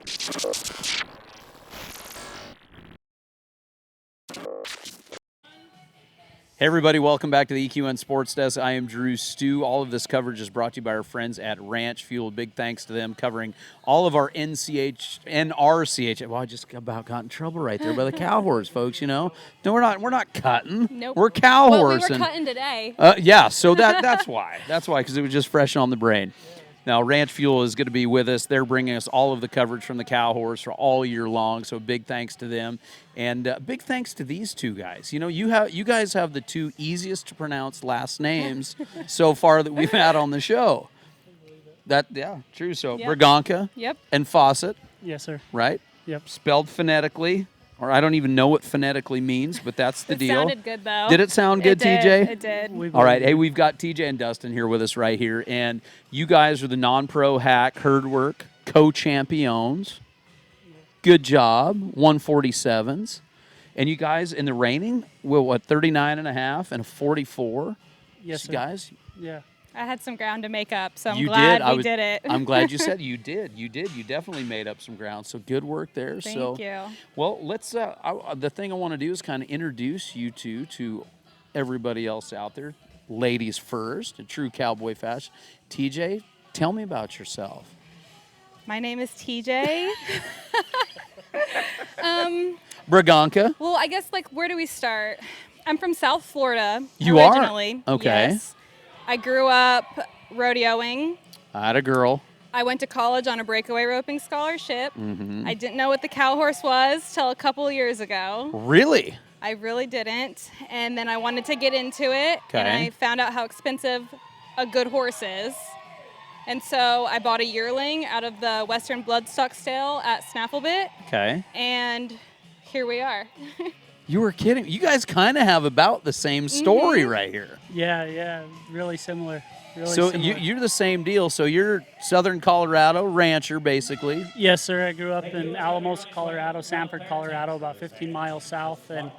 Hey everybody, welcome back to the EQN Sports Desk. I am Drew Stew. All of this coverage is brought to you by our friends at Ranch Fuel. Big thanks to them covering all of our NRCHA. Well, I just about got in trouble right there by the cow horse, folks. You know, no, we're not cutting. Nope. We're cow well, horse. We were cutting today. Yeah, so that's why. That's why, because it was just fresh on the brain. Now, Ranch Fuel is going to be with us. They're bringing us all of the coverage from the cow horse for all year long, so big thanks to them. And big thanks to these two guys. You know, you guys have the two easiest to pronounce last names so far that we've had on the show. Yeah, true. So Yep. Braganca and Faucette. Yes, sir. Right? Yep. Spelled phonetically. Or I don't even know what phonetically means, but that's the deal. It sounded good, though. Did it sound good, TJ? It did. All right. Hey, we've got TJ and Dustin here with us right here. And you guys are the non-pro hack herd work co-champions. Good job. 147s. And you guys in the reining, what, 39 and a half and a 44? Yes, sir. Guys? Yeah. I had some ground to make up, so I'm You glad did. we did it. I'm glad you said you did. You did. You definitely made up some ground. So good work there. Thank you. Well, let's. The thing I want to do is kind of introduce you two to everybody else out there. Ladies first, a true cowboy fashion. TJ, tell me about yourself. My name is TJ. Braganca. Well, I guess, where do we start? I'm from South Florida You originally. are? Okay. Yes. I grew up rodeoing. I had a girl. I went to college on a breakaway roping scholarship. Mm-hmm. I didn't know what the cow horse was till a couple of years ago. Really? I really didn't. And then I wanted to get into it. Okay. And I found out how expensive a good horse is. And so I bought a yearling out of the Western Bloodstock Stale at Snafflebit. Okay. And here we are. You were kidding. You guys kind of have about the same story right here. Yeah, really similar. So you're the same deal. So you're Southern Colorado rancher, basically. Yes, sir. I grew up in Alamosa, Colorado, Sanford, Colorado, about 15 miles south, and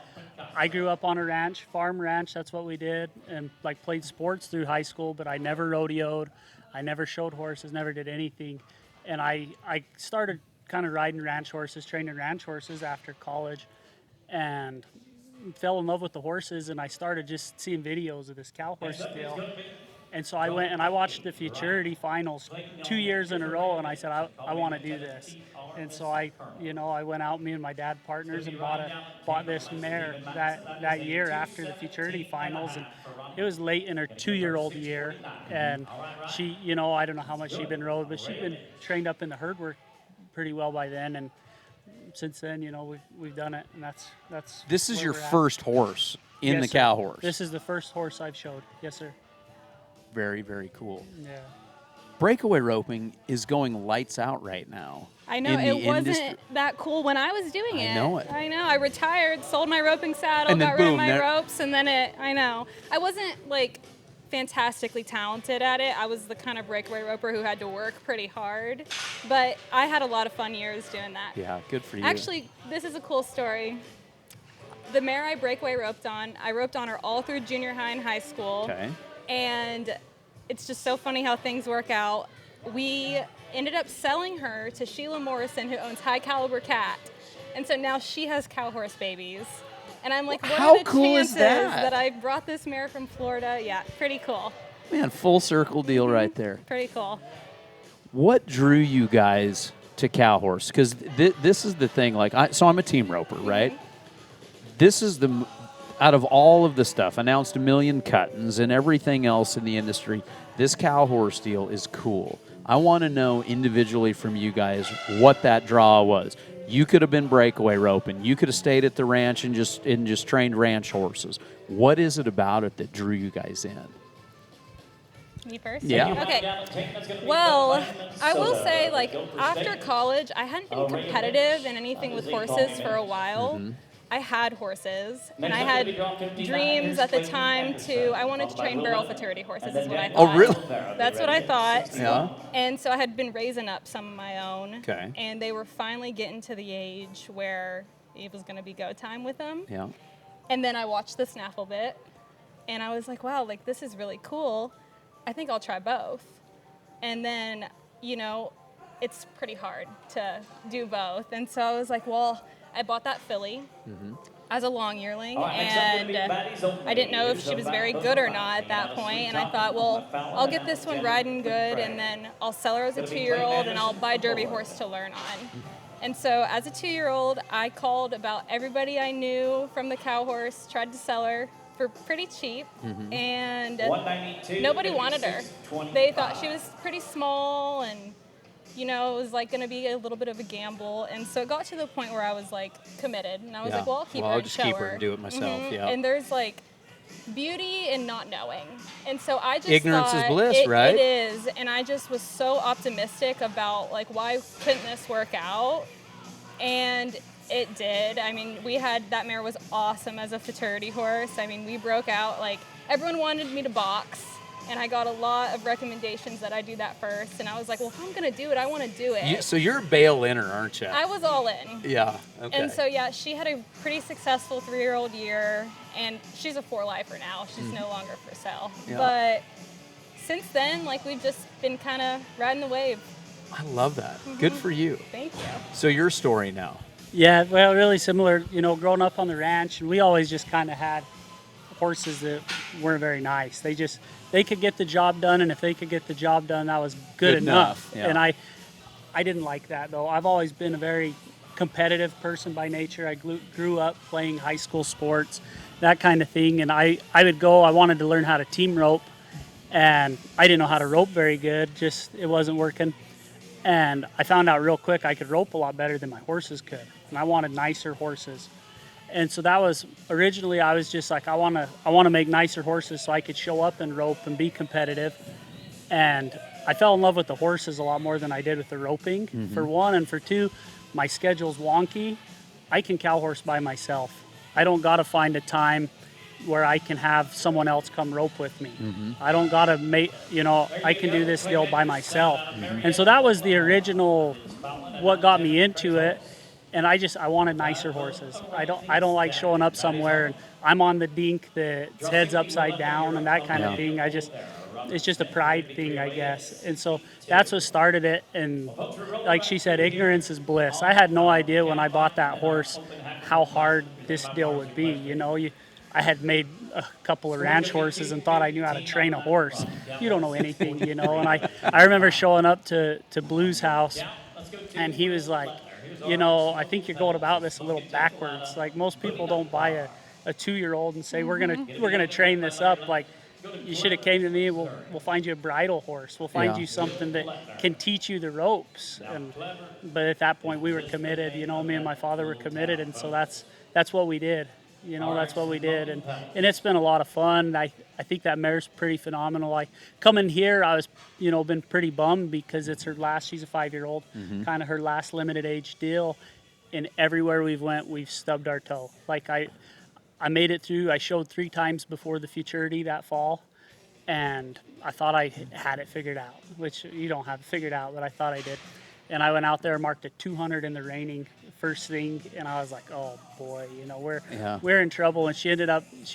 I grew up on a ranch, farm ranch. That's what we did, and played sports through high school. But I never rodeoed. I never showed horses. Never did anything. And I started kind of riding ranch horses, training ranch horses after college, and fell in love with the horses. And I started just seeing videos of this cow horse deal. And so I went and I watched the Futurity finals 2 years in a row, and I said, I want to do this. And so I went out, me and my dad partners, and bought this mare that year after the Futurity finals. And it was late in her 2-year-old year. And she, I don't know how much she'd been rode, but she'd been trained up in the herd work pretty well by then. And since then, we've done it, and that's. This is your first horse in the cow horse. This is the first horse I've showed. Yes, sir. Very, very cool. Yeah. Breakaway roping is going lights out right now. I know. It wasn't that cool when I was doing it. I know it. I know. I retired, sold my roping saddle, and then got rid of my ropes, and then I know. I wasn't, fantastically talented at it. I was the kind of breakaway roper who had to work pretty hard. But I had a lot of fun years doing that. Yeah, good for you. Actually, this is a cool story. The mare I breakaway roped on, I roped on her all through junior high and high school. Okay. And it's just so funny how things work out. We ended up selling her to Sheila Morrison, who owns High Caliber Cat. And so now she has cow horse babies. And I'm like, what are the chances that I brought this mare from Florida? Yeah, pretty cool. Man, full circle deal right there. Pretty cool. What drew you guys to cow horse? Because this is the thing. So I'm a team roper, right? This is out of all of the stuff, announced a million cuttings and everything else in the industry, this cow horse deal is cool. I want to know individually from you guys what that draw was. You could have been breakaway roping. You could have stayed at the ranch and just trained ranch horses. What is it about it that drew you guys in? Me first? Yeah. Okay. Well, I will say, after college, I hadn't been competitive in anything with horses for a while. Mm-hmm. I had horses, and I had dreams at the time I wanted to train barrel futurity horses is what I thought. Oh, really? That's what I thought. Yeah. And so I had been raising up some of my own. Okay. And they were finally getting to the age where it was going to be go time with them. Yeah. And then I watched the snaffle bit, and I was like, wow, this is really cool. I think I'll try both. And then, it's pretty hard to do both. And so I was like, well, I bought that filly as a long yearling, and I didn't know if she was very good or not at that point. And I thought, well, I'll get this one riding good, and then I'll sell her as a 2-year-old, and I'll buy a Derby horse to learn on. And so as a 2-year-old, I called about everybody I knew from the cow horse, tried to sell her for pretty cheap, and nobody wanted her. They thought she was pretty small, and it was like going to be a little bit of a gamble. And so it got to the point where I was like committed, and I was like, well, I'll keep her I'll and just show keep her her and do it myself. Yeah. And there's like beauty in not knowing. And so I just Ignorance is thought, bliss, right? It is. And I just was so optimistic about like, why couldn't this work out? And it did. I mean, that mare was awesome as a futurity horse. I mean, we broke out, like everyone wanted me to box. And I got a lot of recommendations that I do that first. And I was like, well, if I'm going to do it, I want to do it. So you're a bail-inner, aren't you? I was all in. Yeah, okay. And so, yeah, she had a pretty successful 3-year-old year. And she's a 4-lifer now. She's no longer for sale. Yeah. But since then, like, we've just been kind of riding the wave. I love that. Good for you. Thank you. So your story now. Yeah, well, really similar. Growing up on the ranch, and we always just kind of had horses that weren't very nice. They could get the job done, and if they could get the job done, that was good enough. Yeah. And I didn't like that, though. I've always been a very competitive person by nature. I grew up playing high school sports, that kind of thing. And I wanted to learn how to team rope, and I didn't know how to rope very good. Just, it wasn't working. And I found out real quick I could rope a lot better than my horses could. And I wanted nicer horses. And so that was, originally I was just like, I want to make nicer horses so I could show up and rope and be competitive. And I fell in love with the horses a lot more than I did with the roping, for one. And for two, my schedule's wonky. I can cow horse by myself. I don't got to find a time where I can have someone else come rope with me. I don't got to make, I can do this deal by myself. And so that was the original, what got me into it. And I wanted nicer horses. I don't like showing up somewhere and I'm on the dink that's heads upside down and that kind of thing. It's just a pride thing, I guess. And so that's what started it. And like she said, ignorance is bliss. I had no idea when I bought that horse how hard this deal would be. I had made a couple of ranch horses and thought I knew how to train a horse. You don't know anything, And I remember showing up to Blue's house, and he was like, I think you're going about this a little backwards. Like, most people don't buy a 2-year-old and say, we're gonna train this up. Like, you should have came to me. We'll find you a bridle horse. We'll find you something that can teach you the ropes. But at that point, we were committed. Me and my father were committed, and so that's what we did. That's what we did, and it's been a lot of fun. I think that mare's pretty phenomenal. Like, coming here, I was, been pretty bummed because it's her last. She's a 5-year-old, kind of her last limited age deal. And everywhere we've went, we've stubbed our toe. Like, I made it through. I showed 3 times before the futurity that fall, and I thought I had it figured out, which you don't have it figured out, but I thought I did. And I went out there and marked a 200 in the reining first thing, and I was like, oh boy, we're in trouble. And she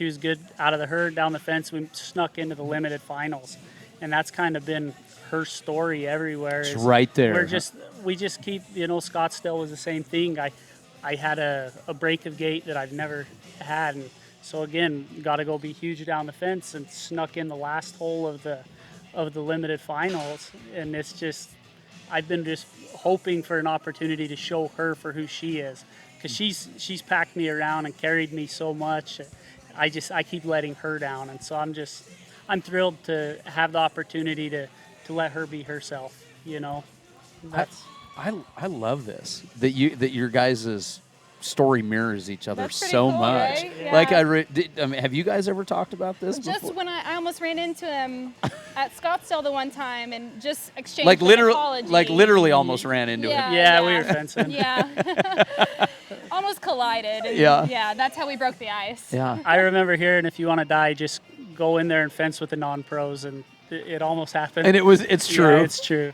was good out of the herd down the fence. We snuck into the limited finals, and that's kind of been her story everywhere. It's right there. We just keep, Scottsdale was the same thing. I had a break of gate that I've never had, and so again, got to go be huge down the fence, and snuck in the last hole of the limited finals, and it's just. I've been just hoping for an opportunity to show her for who she is, because she's packed me around and carried me so much. I keep letting her down, and so I'm thrilled to have the opportunity to let her be herself. That's I love this that your guys' story mirrors each other That's pretty so cool, much. right? Yeah. Like have you guys ever talked about this Just before? when I almost ran into him at Scottsdale the one time and just exchanged like an apology. literally almost ran into him. Yeah, we were fencing. Yeah. Almost collided. And yeah, that's how we broke the ice. Yeah. I remember hearing, if you want to die, just go in there and fence with the non-pros, and it almost happened. And it's true. Yeah, it's true.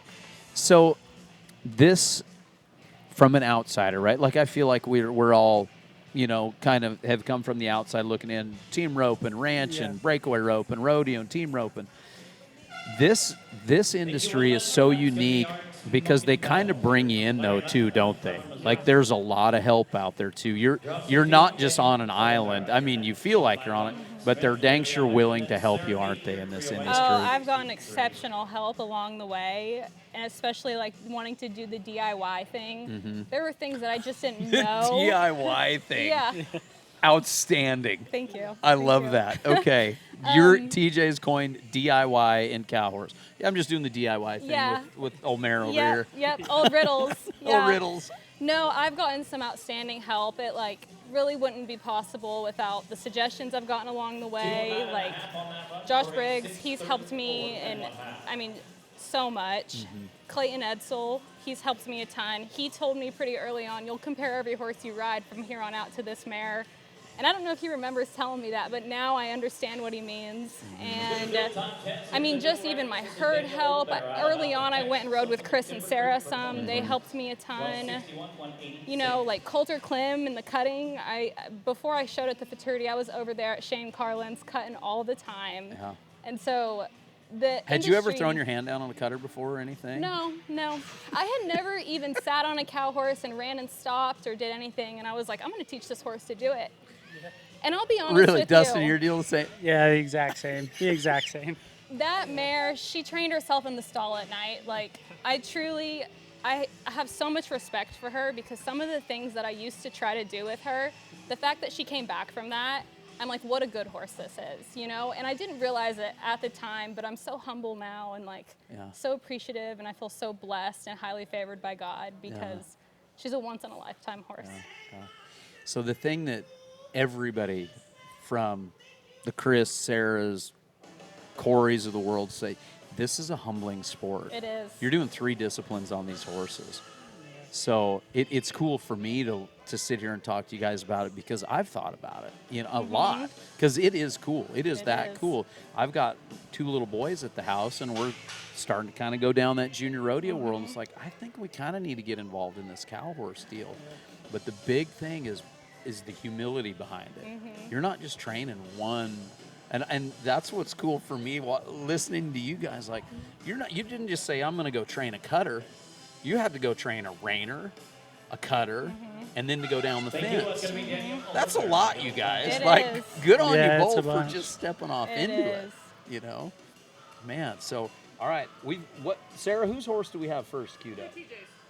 So this, from an outsider, right? Like, I feel like we're all, kind of have come from the outside looking in, team rope and ranch and breakaway rope and rodeo and team rope. And this industry is so unique because they kind of bring you in though too, don't they? Like there's a lot of help out there too. You're not just on an island. I mean, you feel like you're on it, but they're dang sure willing to help you, aren't they, in this industry? Oh, I've gotten exceptional help along the way, and especially like wanting to do the DIY thing. There were things that I just didn't know. DIY thing. Yeah. Outstanding. Thank you. I love that. Okay. Your TJ's coined DIY and cow horse. Yeah, I'm just doing the DIY thing Yeah. with old Mare over here. Yep. Old riddles. Yeah. Old riddles. No, I've gotten some outstanding help. It like really wouldn't be possible without the suggestions I've gotten along the way. Like Josh Briggs, he's helped me, and I mean, so much. Clayton Edsel, he's helped me a ton. He told me pretty early on, you'll compare every horse you ride from here on out to this mare. And I don't know if he remembers telling me that, but now I understand what he means. And I mean, just even my herd help. Early on, I went and rode with Chris and Sarah some. They helped me a ton. You know, like Coulter Klim and the cutting. Before I showed at the Futurity, I was over there at Shane Carlin's cutting all the time. Yeah. And so Had you ever thrown your hand down on a cutter before or anything? No. I had never even sat on a cow horse and ran and stopped or did anything. And I was like, I'm going to teach this horse to do it. And I'll be honest with you. Really, Dustin, you're dealing the same? Yeah, the exact same. The exact same. That mare, she trained herself in the stall at night. Like, I have so much respect for her because some of the things that I used to try to do with her, the fact that she came back from that, I'm like, what a good horse this is, you know? And I didn't realize it at the time, but I'm so humble now and like so appreciative, and I feel so blessed and highly favored by God because she's a once in a lifetime horse. Yeah. So the thing that everybody from the Chris, Sarahs, Corey's of the world say, this is a humbling sport. It is. You're doing 3 disciplines on these horses. So it's cool for me to sit here and talk to you guys about it because I've thought about it, you know, a lot, because it is cool. It is cool. I've got 2 little boys at the house, and we're starting to kind of go down that junior rodeo world. And it's like, I think we kind of need to get involved in this cow horse deal. But the big thing is the humility behind it. You're not just training one, and that's what's cool for me listening to you guys. Like, you didn't just say, I'm going to go train a cutter. You had to go train a reiner, a cutter, and then to go down the fence. That's a lot, you guys. It is. Good on you it's both a for bunch. just stepping off It into it. is. You know, man. So, all right, Sarah, whose horse do we have first queued up?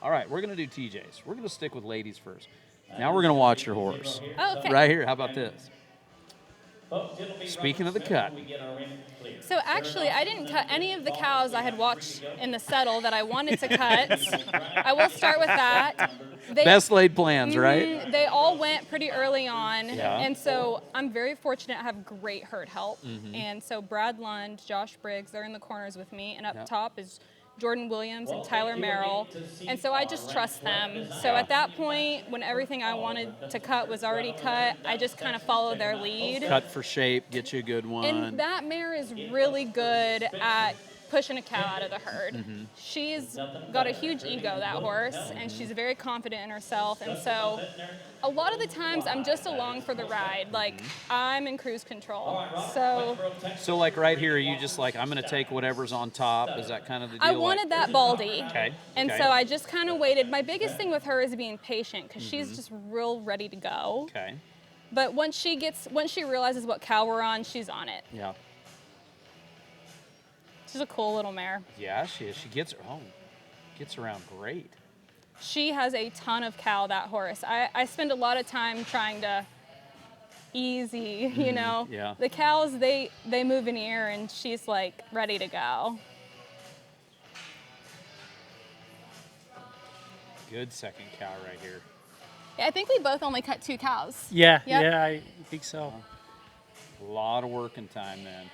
All right, we're gonna do TJ's. We're gonna stick with ladies first. Now we're gonna watch your horse. Oh, okay. Right here. How about this? Speaking of the cut. So actually, I didn't cut any of the cows I had watched in the settle that I wanted to cut. I will start with that. Best laid plans, right? They all went pretty early on, Yeah. and so I'm very fortunate I have great herd help. And so Brad Lund, Josh Briggs, they're in the corners with me, and up top is Jordan Williams and Tyler Merrill, and so I just trust them. So at that point, when everything I wanted to cut was already cut, I just kind of followed their lead. Cut for shape, get you a good one. And that mare is really good at pushing a cow out of the herd. She's got a huge ego, that horse, and she's very confident in herself. And so a lot of the times I'm just along for the ride. Like, I'm in cruise control. So like right here, are you just like, I'm going to take whatever's on top? Is that kind of the deal? I wanted that baldy. Okay. And so I just kind of waited. My biggest thing with her is being patient because she's just real ready to go. Okay. But once she realizes what cow we're on, she's on it. Yeah. She's a cool little mare. Yeah, she is. She gets around great. She has a ton of cow, that horse. I spend a lot of time trying to easy, you know. Yeah. The cows, they move an ear, and she's like ready to go. Good second cow right here. Yeah, I think we both only cut 2 cows. Yeah, Yep. yeah, I think so. A lot of working time then.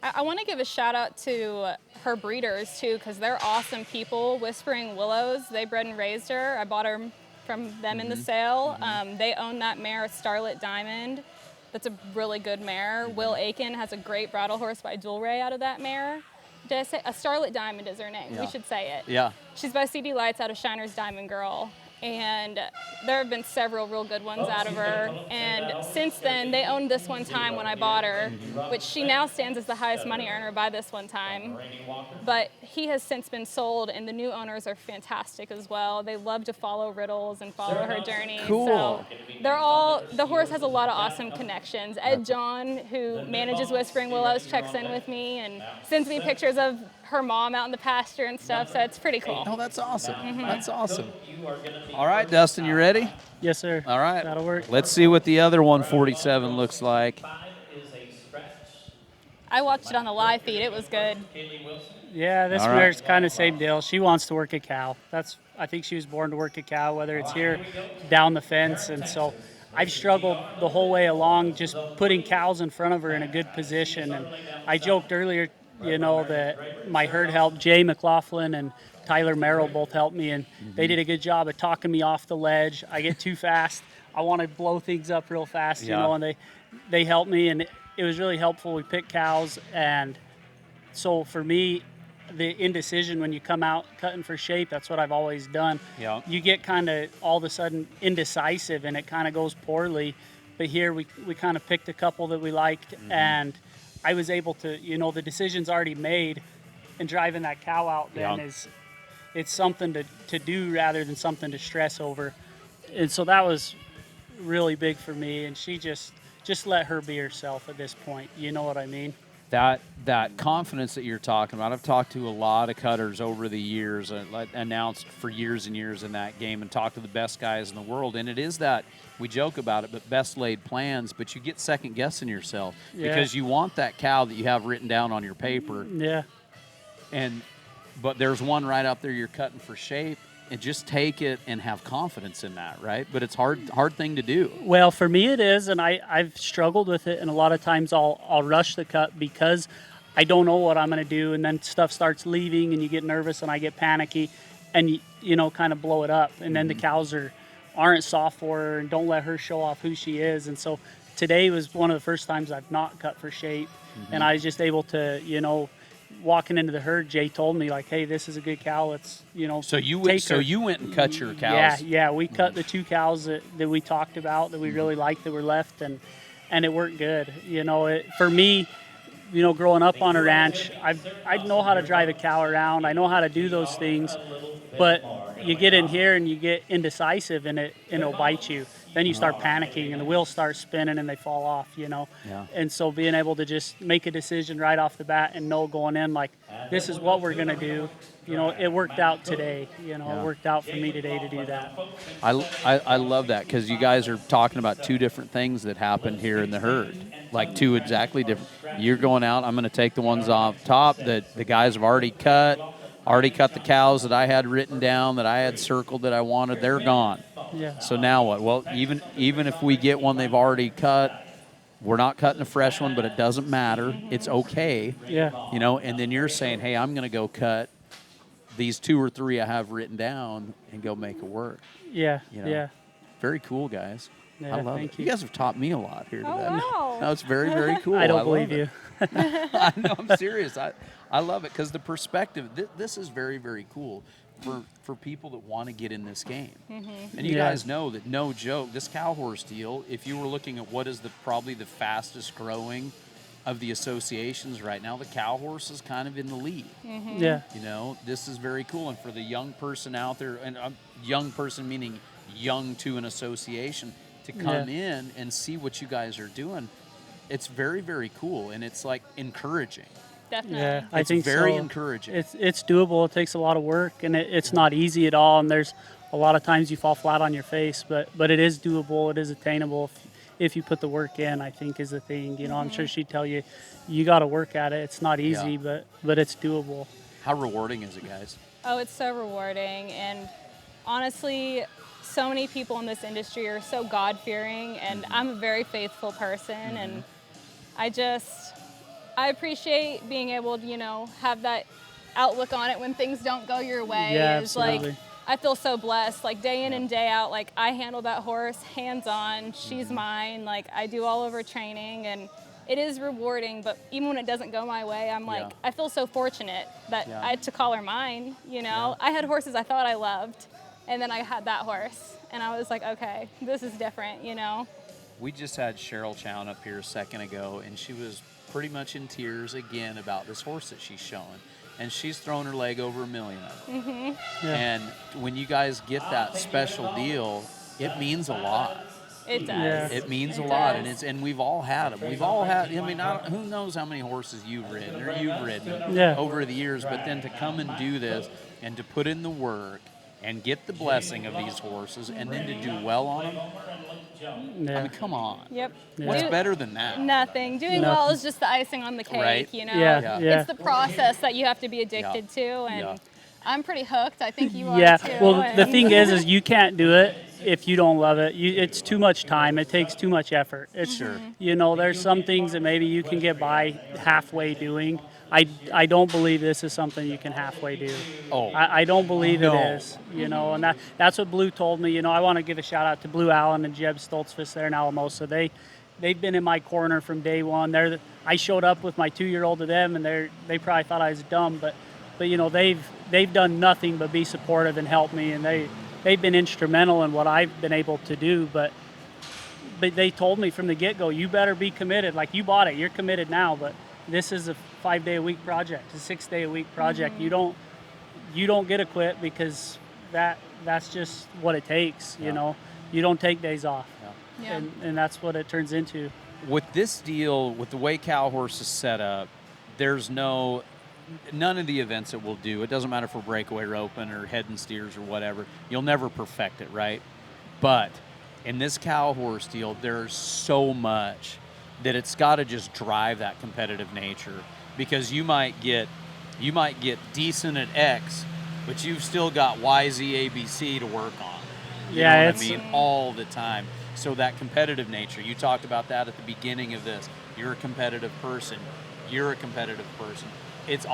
I want to give a shout out to her breeders too, because they're awesome people. Whispering Willows, they bred and raised her. I bought her from them in the sale. They own that mare, Starlit Diamond. That's a really good mare. Will Aiken has a great bridle horse by Dual Ray out of that mare. Did I say a Starlit Diamond is her name? Yeah. We should say it. Yeah. She's by CD Lights out of Shiner's Diamond Girl. And there have been several real good ones out of her. And since then, they owned this one time when I bought her, which she now stands as the highest money earner by this one time. But he has since been sold, and the new owners are fantastic as well. They love to follow Riddles and follow her journey. Cool. So the horse has a lot of awesome connections. Ed John, who manages Whispering Willows, checks in with me and sends me pictures of her mom out in the pasture and stuff, so it's pretty cool. Oh, that's awesome. That's awesome. All right, Dustin, you ready? Yes, sir. All right. That'll work. Let's see what the other 147 looks like. I watched it on the live feed. It was good. Yeah, this All right. mare's kind of same deal. She wants to work a cow. I think she was born to work a cow, whether it's here, down the fence. And so I've struggled the whole way along just putting cows in front of her in a good position. And I joked earlier, that my herd help, Jay McLaughlin and Tyler Merrill both helped me, and they did a good job of talking me off the ledge. I get too fast. I want to blow things up real fast, and they helped me, and it was really helpful. We picked cows, and so for me, the indecision when you come out cutting for shape, that's what I've always done. Yeah. You get kind of all of a sudden indecisive, and it kind of goes poorly. But here we kind of picked a couple that we liked, and I was able to, the decision's already made, and driving that cow out then it's something to do rather than something to stress over. And so that was really big for me, and she just let her be herself at this point. You know what I mean? That confidence that you're talking about, I've talked to a lot of cutters over the years, announced for years and years in that game, and talked to the best guys in the world. And it is that, we joke about it, but best laid plans, but you get second guessing yourself because you want that cow that you have written down on your paper. Yeah. But there's one right up there you're cutting for shape, and just take it and have confidence in that, right? But it's hard thing to do. Well, for me it is, and I've struggled with it, and a lot of times I'll rush the cut because I don't know what I'm going to do, and then stuff starts leaving, and you get nervous, and I get panicky, and kind of blow it up, and then the cows aren't soft for her and don't let her show off who she is. And so today was one of the first times I've not cut for shape, and I was just able to, walking into the herd, Jay told me, like, hey, this is a good cow. Let's, So you went and cut your cows. Yeah. We cut the two cows that we talked about that we really liked that were left, and it worked good. For me, growing up on a ranch, I know how to drive a cow around. I know how to do those things, but you get in here and you get indecisive, and it'll bite you. Then you start panicking, and the wheels start spinning, and they fall off, Yeah. And so being able to just make a decision right off the bat and know going in, like, this is what we're going to do, it worked out today. It worked out for me today to do that. I love that, because you guys are talking about two different things that happened here in the herd, like two exactly different. You're going out, I'm going to take the ones off top that the guys have already cut the cows that I had written down, that I had circled that I wanted. They're gone. Yeah. So now what? Well, even if we get one they've already cut, we're not cutting a fresh one, but it doesn't matter. It's okay. Yeah. And then you're saying, hey, I'm going to go cut these two or three I have written down and go make it work. Yeah. You know? Yeah. Very cool, guys. Yeah, I love thank it. you. You guys have taught me a lot here today. wow. No, it's very, very cool. I don't love believe it. you. I know, I'm serious. I love it because the perspective, this is very, very cool for people that want to get in this game. And you guys know that, no joke, this cow horse deal, if you were looking at what is probably the fastest growing of the associations right now, the cow horse is kind of in the lead. Yeah. This is very cool. And for the young person out there, and young person meaning young to an association, to come in and see what you guys are doing, it's very, very cool, and it's like encouraging. Definitely. Yeah, I It's think very so. encouraging. It's doable. It takes a lot of work, and it's not easy at all. And there's a lot of times you fall flat on your face, but it is doable. It is attainable if you put the work in, I think, is the thing. I'm sure she'd tell you, you got to work at it. It's not easy, but it's doable. How rewarding is it, guys? Oh, it's so rewarding. And honestly, so many people in this industry are so God-fearing, and I'm a very faithful person, and I appreciate being able to, have that outlook on it when things don't go your way. Yeah, It's absolutely. like, I feel so blessed, like day in and day out, like I handle that horse hands-on, she's mine, like I do all of her training, and it is rewarding, but even when it doesn't go my way, I'm like, I feel so fortunate that I had to call her mine, I had horses I thought I loved, And then I had that horse, and I was like, okay, this is different, you know? We just had Cheryl Chown up here a second ago, and she was pretty much in tears again about this horse that she's showing. And she's thrown her leg over $1 million of it. Mm-hmm. Yeah. And when you guys get that special deal, it means a lot. It does. Yeah. It means a It lot, does. and we've all had them. We've all had. I mean, who knows how many horses you've ridden or you've ridden Yeah. over the years, but then to come and do this and to put in the work and get the blessing of these horses, and then to do well on them. Yeah. I mean, come on. Yep. What's Do- better than that? Nothing. Doing well is just the icing on the cake, Right. you know? Yeah. Yeah. It's the process that you have to be addicted to, and Yeah. I'm pretty hooked. I think you are Yeah. too. Well, the and- thing is you can't do it if you don't love it. It's too much time. It takes too much effort. It's Sure. You know, there's some things that maybe you can get by halfway doing. I don't believe this is something you can halfway do. Oh. I don't believe No. it is. You know, and that's what Blue told me. You know, I want to give a shout out to Blue Allen and Jeb Stoltzfus there in Alamosa. They've been in my corner from day one. I showed up with my 2-year-old to them, and they probably thought I was dumb, but you know, they've done nothing but be supportive and help me, and they've been instrumental in what I've been able to do. But they told me from the get-go, you better be committed. Like, you bought it, you're committed now, but this is a 5-day-a-week project, a 6-day-a-week project. Mm-hmm. You don't get to quit, because that's just what it takes. Yeah. You know, you don't take days off, Yeah. and that's what it turns into. With this deal, with the way Cow Horse is set up, there's none of the events that we'll do. It doesn't matter if we're breakaway roping or head and steers or whatever. You'll never perfect it, right? But in this Cow Horse deal, there's so much that it's got to just drive that competitive nature, because you might get decent at X, but you've still got YZ ABC to work on. You Yeah, know what it's- I mean? All the time. So that competitive nature, you talked about that at the beginning of this. You're a competitive person. You're a competitive person. It's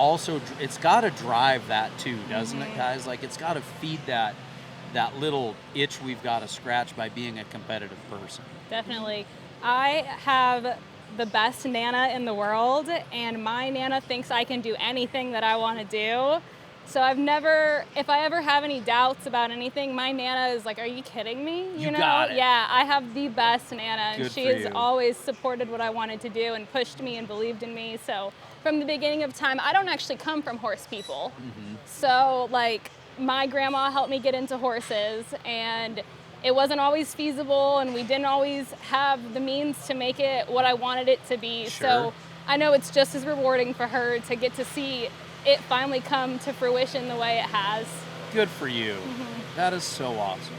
got to drive that too, doesn't it, guys? Like, it's got to feed that little itch we've got to scratch by being a competitive person. Definitely. I have the best Nana in the world, and my Nana thinks I can do anything that I want to do. So if I ever have any doubts about anything, my Nana is like, are you kidding me? You got it. Yeah, I have the best Nana, and Good she for has you. always supported what I wanted to do and pushed me and believed in me. So from the beginning of time, I don't actually come from horse people. Mm-hmm. So like, my grandma helped me get into horses, and it wasn't always feasible, and we didn't always have the means to make it what I wanted it to be. Sure. So I know it's just as rewarding for her to get to see it finally come to fruition the way it has. Good for you. Mm-hmm. That is so awesome.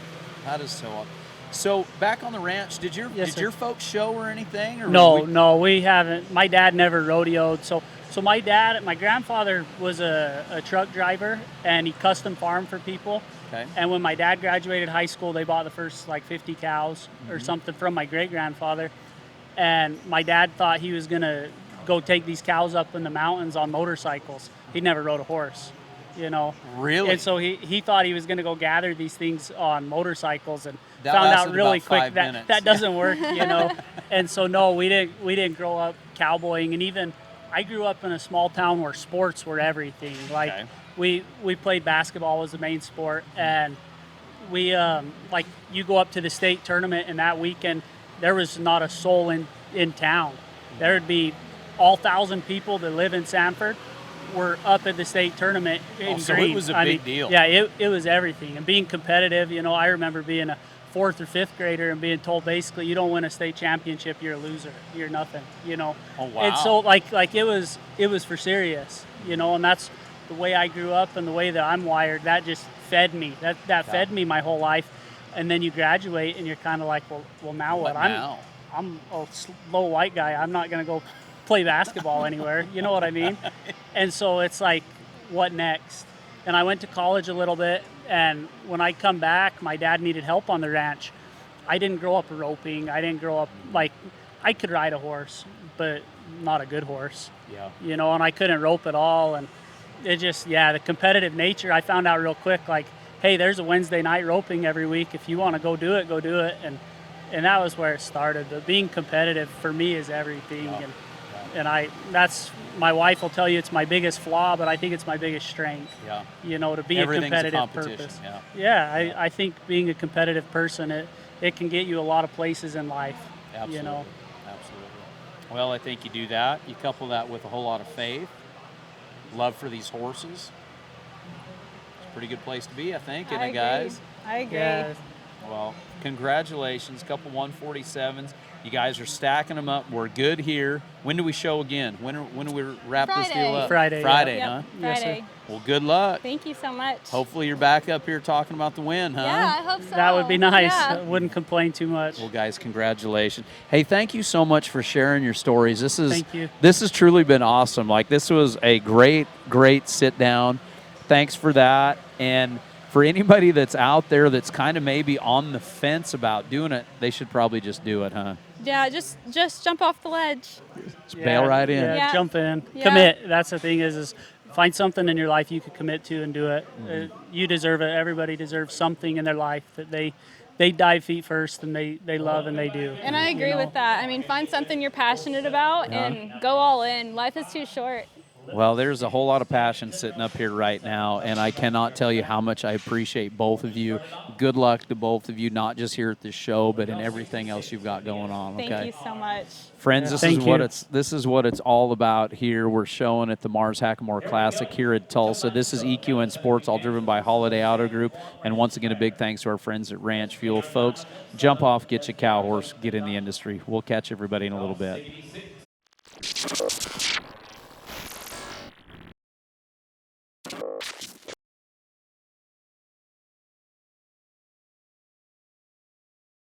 That is so awesome. So back on the ranch, did Yes, sir. your folks show or anything? Or No, we haven't. My dad never rodeoed. So my grandfather was a truck driver, and he custom farmed for people. Okay. And when my dad graduated high school, they bought the first 50 cows or something from my great grandfather. And my dad thought he was gonna go take these cows up in the mountains on motorcycles. He never rode a horse, you know. Really? And so he thought he was gonna go gather these things on motorcycles, and That found out lasted really about quick 5 that minutes. that doesn't work, you know. And so no, we didn't grow up cowboying, and even I grew up in a small town where sports were everything. Like, Okay. we played basketball as the main sport, and we like, you go up to the state tournament, and that weekend there was not a soul in town. There'd be all 1,000 people that live in Sanford were up at the state tournament in so it Green. was a I big mean, deal. Yeah, it was everything. And being competitive, you know, I remember being a 4th or 5th grader and being told basically, you don't win a state championship, you're a loser, you're nothing, you know. Oh, wow. And so like it was for serious, you know, and that's the way I grew up and the way that I'm wired. That just fed me. That fed me my whole life. And then you graduate and you're kind of like, well, now what? now? I'm a slow white guy. I'm not going to go play basketball anywhere. You know what I mean? And so it's like, what next? And I went to college a little bit, and when I come back, my dad needed help on the ranch. I didn't grow up roping. I didn't grow up, like, I could ride a horse, but not a good horse. Yeah. You know, and I couldn't rope at all. And it just, the competitive nature, I found out real quick, like, hey, there's a Wednesday night roping every week. If you want to go do it, go do it. And that was where it started. But being competitive for me is everything. Yeah. and that's my wife will tell you it's my biggest flaw, but I think it's my biggest strength. Yeah. You know, to be Everything's a a competitive competition, purpose. yeah. I think being a competitive person, it can get you a lot of places in life. Absolutely. You know. Absolutely. Well, I think you do that. You couple that with a whole lot of faith, love for these horses. It's a pretty good place to be, I think, isn't it, guys? I agree. Yeah. Well, congratulations, couple 147s. You guys are stacking them up. We're good here. When do we show again? When do we wrap this deal up? Friday. Friday, Yep, huh? Yes, sir. Friday. Well, good luck. Thank you so much. Hopefully you're back up here talking about the win, huh? Yeah, I hope so. That would be nice. I Yeah. wouldn't complain too much. Well, guys, congratulations. Hey, thank you so much for sharing your stories. Thank you. This has truly been awesome. Like, this was a great sit down. Thanks for that. And for anybody that's out there that's kind of maybe on the fence about doing it, they should probably just do it, huh? Yeah, just jump off the ledge. Just bail right in. Yeah, Yeah. jump in. Yeah. Commit. That's the thing is find something in your life you could commit to and do it. Mm-hmm. You deserve it. Everybody deserves something in their life that they dive feet first and they love and they do. And I agree with that. I mean, find something you're passionate about and go all in. Life is too short. Well, there's a whole lot of passion sitting up here right now, and I cannot tell you how much I appreciate both of you. Good luck to both of you, not just here at this show, but in everything else you've got going on. Thank Okay, you so much. friends, this Thank is what you. it's all about here. We're showing at the Mars Hackamore Classic here at Tulsa. This is EQN Sports, all driven by Holiday Auto Group, and once again, a big thanks to our friends at Ranch Fuel, folks. Jump off, get your cow horse, get in the industry. We'll catch everybody in a little bit.